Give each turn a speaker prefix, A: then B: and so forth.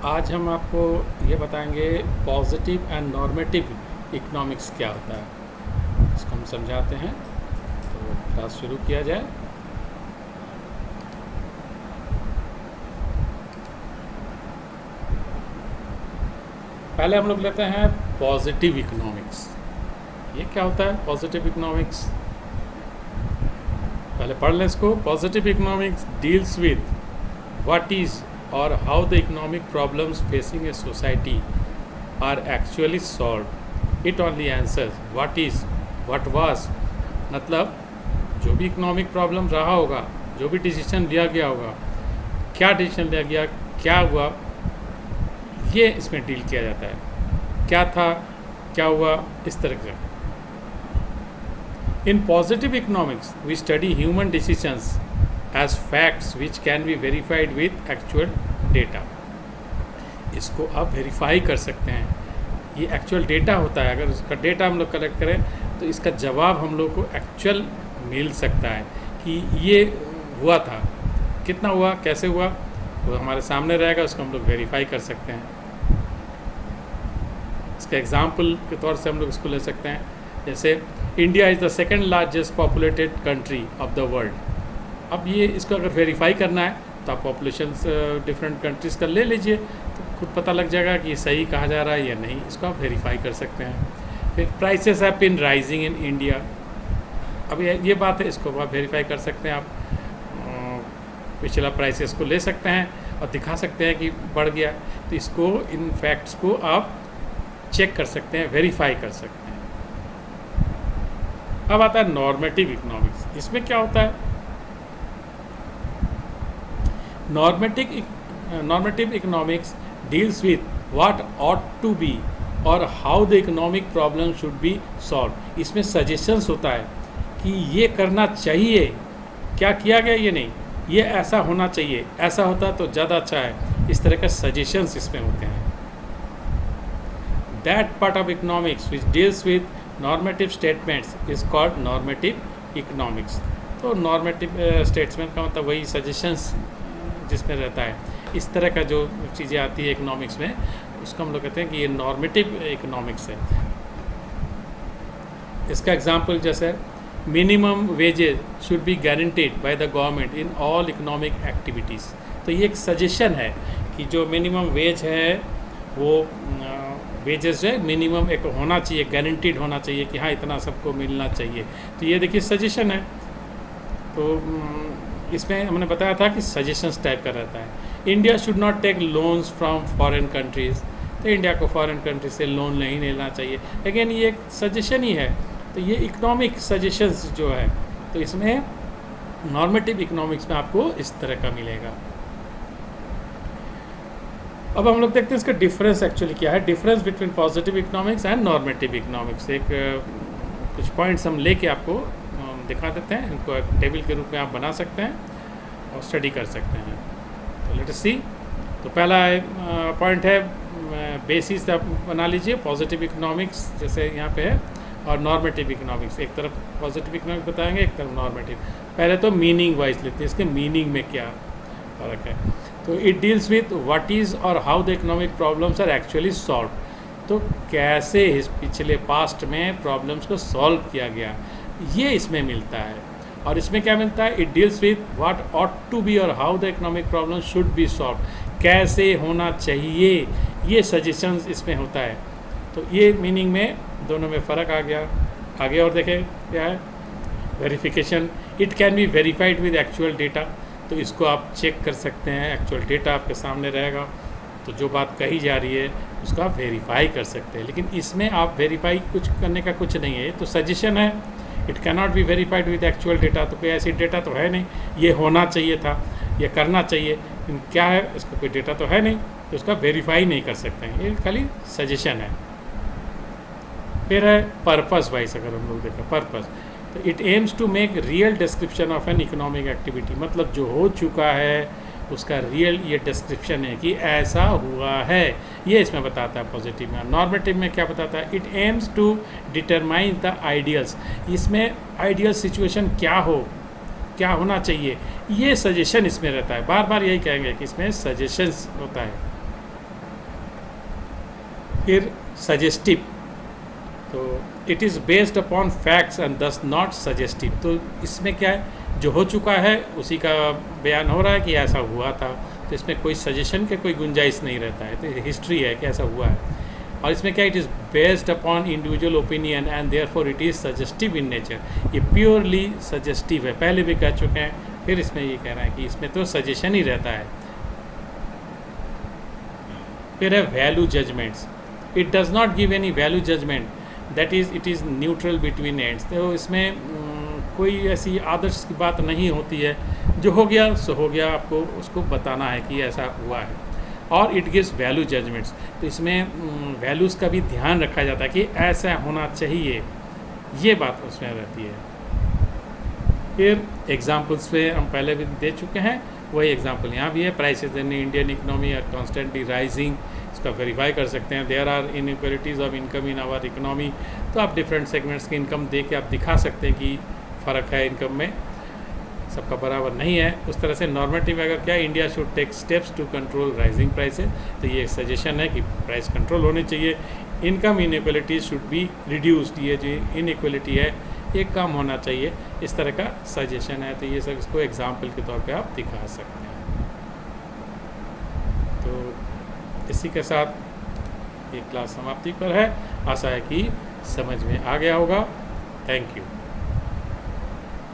A: आज हम आपको ये बताएंगे पॉजिटिव एंड नॉर्मेटिव इकोनॉमिक्स क्या होता है, इसको हम समझाते हैं। तो क्लास शुरू किया जाए। पहले हम लोग लेते हैं पॉजिटिव इकोनॉमिक्स। ये क्या होता है पॉजिटिव इकोनॉमिक्स? पहले पढ़ लें इसको। Positive economics deals with what is or how the economic problems facing a society are actually solved. It only answers what is, what was. मतलब जो भी इकोनॉमिक प्रॉब्लम रहा होगा, जो भी डिसीजन लिया गया होगा, क्या डिसीजन लिया गया, क्या हुआ, ये इसमें डील किया जाता है। क्या था, क्या हुआ, इस तरह से। In positive economics, we study human decisions as facts which can be verified with actual data. इसको आप वेरीफाई कर सकते हैं। ये एक्चुअल डेटा होता है। अगर उसका डेटा हम लोग कलेक्ट करें तो इसका जवाब हम लोग को एक्चुअल मिल सकता है कि ये हुआ था, कितना हुआ, कैसे हुआ, वो हमारे सामने रहेगा, उसको हम लोग वेरीफाई कर सकते हैं। इसका एग्जाम्पल के तौर से हम लोग इसको ले सकते हैं। जैसे India is the second largest populated country of the world. अब ये इसको अगर वेरीफाई करना है तो आप पॉपुलेशन डिफरेंट कंट्रीज़ का ले लीजिए, तो खुद पता लग जाएगा कि सही कहा जा रहा है या नहीं। इसको आप वेरीफाई कर सकते हैं। फिर prices have been rising in India. अब ये बात है, इसको आप वेरीफाई कर सकते हैं। आप पिछला प्राइसेस को ले सकते हैं और दिखा सकते हैं कि बढ़ गया, तो इसको, इन फैक्ट्स को आप चेक कर सकते हैं, वेरीफाई कर सकते हैं। अब आता है नॉर्मेटिव इकोनॉमिक्स। इसमें क्या होता है? Normative economics deals with what ought to be or how the economic problem should be solved. इसमें सजेशंस होता है कि ये करना चाहिए, क्या किया गया, ये नहीं, ये ऐसा होना चाहिए, ऐसा होता तो ज़्यादा अच्छा है। इस तरह के सजेशंस इसमें होते हैं। That part of economics which deals with normative statements is called normative economics. तो normative statements का मतलब वही सजेशंस जिसमें रहता है। इस तरह का जो चीज़ें आती है इकोनॉमिक्स में, उसको हम लोग कहते हैं कि ये नॉर्मेटिव इकोनॉमिक्स है। इसका एग्जांपल जैसे minimum wages should be guaranteed by the government in all economic activities. तो ये एक सजेशन है कि जो मिनिमम वेज है वो वेजेस जो है मिनिमम एक होना चाहिए, गारंटीड होना चाहिए कि हाँ इतना सबको मिलना चाहिए। तो ये देखिए सजेशन है। तो इसमें हमने बताया था कि सजेशंस टाइप का रहता है। India should not take loans from foreign countries. तो इंडिया को फॉरेन कंट्री से लोन नहीं लेना चाहिए, लेकिन ये एक सजेशन ही है। तो ये इकोनॉमिक सजेशंस जो है, तो इसमें नॉर्मेटिव इकोनॉमिक्स में आपको इस तरह का मिलेगा। अब हम लोग देखते हैं इसका डिफरेंस एक्चुअली क्या है। Difference between positive economics and normative economics. एक कुछ पॉइंट्स हम लेके आपको दिखा देते हैं। इनको एक टेबल के रूप में आप बना सकते हैं और स्टडी कर सकते हैं। तो लेट अस सी। तो पहला पॉइंट है बेसिस आप बना लीजिए। पॉजिटिव इकोनॉमिक्स जैसे यहाँ पे है और नॉर्मेटिव इकोनॉमिक्स। एक तरफ पॉजिटिव इकोनॉमिक्स बताएंगे, एक तरफ नॉर्मेटिव। पहले तो मीनिंग वाइज लेते हैं, इसके मीनिंग में क्या फ़र्क है। तो it deals with what is और how the economic problems are actually solve. तो कैसे इस पिछले पास्ट में प्रॉब्लम्स को सॉल्व किया गया, ये इसमें मिलता है। और इसमें क्या मिलता है? It deals with what ought to be और how the economic problem should be solve. कैसे होना चाहिए, ये सजेशंस इसमें होता है। तो ये मीनिंग में दोनों में फ़र्क आ गया। आगे और देखें क्या है। Verification, it can be verified with actual data. तो इसको आप चेक कर सकते हैं, एक्चुअल डेटा आपके सामने रहेगा, तो जो बात कही जा रही है उसको आप वेरीफाई कर सकते हैं। लेकिन इसमें आप वेरीफाई कुछ करने का कुछ नहीं है, तो सजेशन है। It cannot be verified with actual data. तो कोई ऐसी डेटा तो है नहीं, ये होना चाहिए था, ये करना चाहिए, क्या है, इसका कोई डेटा तो है नहीं, तो उसका वेरीफाई नहीं कर सकते हैं। ये खाली सजेशन है। फिर है पर्पस वाइज। अगर हम लोग देखें पर्पस, तो it aims to make real description of an economic activity. मतलब जो हो चुका है उसका रियल ये डिस्क्रिप्शन है कि ऐसा हुआ है, ये इसमें बताता है पॉजिटिव में। नॉर्मेटिव में क्या बताता है? It aims to determine the ideals. इसमें आइडियल सिचुएशन क्या हो, क्या होना चाहिए, ये सजेशन इसमें रहता है। बार बार यही कहेंगे कि इसमें सजेशंस होता है। फिर सजेस्टिव, तो it is based upon facts and दस नॉट सजेस्टिव। तो इसमें क्या है, जो हो चुका है उसी का बयान हो रहा है कि ऐसा हुआ था, तो इसमें कोई सजेशन के कोई गुंजाइश नहीं रहता है, तो हिस्ट्री है कि ऐसा हुआ है। और इसमें क्या, it is based upon individual opinion and therefore it is suggestive in nature. ये प्योरली सजेस्टिव है, पहले भी कह चुके हैं, फिर इसमें ये कह रहे हैं कि इसमें तो सजेशन ही रहता है। फिर है value judgements, it does not give any value judgement, that is it is neutral between ends. तो इसमें कोई ऐसी आदर्श की बात नहीं होती है, जो हो गया सो हो गया, आपको उसको बताना है कि ऐसा हुआ है। और इट गिव्स वैल्यू जजमेंट्स, तो इसमें वैल्यूज़ का भी ध्यान रखा जाता है कि ऐसा होना चाहिए, ये बात उसमें रहती है। फिर एग्जाम्पल्स पे हम पहले भी दे चुके हैं, वही एग्जाम्पल यहाँ भी है। Prices in Indian economy are constantly rising, इसका वेरीफाई कर सकते हैं। There are inequalities of income in our economy, तो आप डिफरेंट सेगमेंट्स की इनकम दे के आप दिखा सकते हैं कि फ़र्क है इनकम में, सबका बराबर नहीं है। उस तरह से नॉर्मेटिव अगर क्या, India should take steps to control rising prices, तो ये सजेशन है कि प्राइस कंट्रोल होनी चाहिए। Income inequalities should be reduced, ये जो इनइक्वालिटी है ये कम होना चाहिए, इस तरह का सजेशन है। तो ये सब इसको एग्जाम्पल के तौर पे आप दिखा सकते हैं। तो इसी के साथ ये क्लास समाप्ति पर है। आशा है कि समझ में आ गया होगा। Thank you.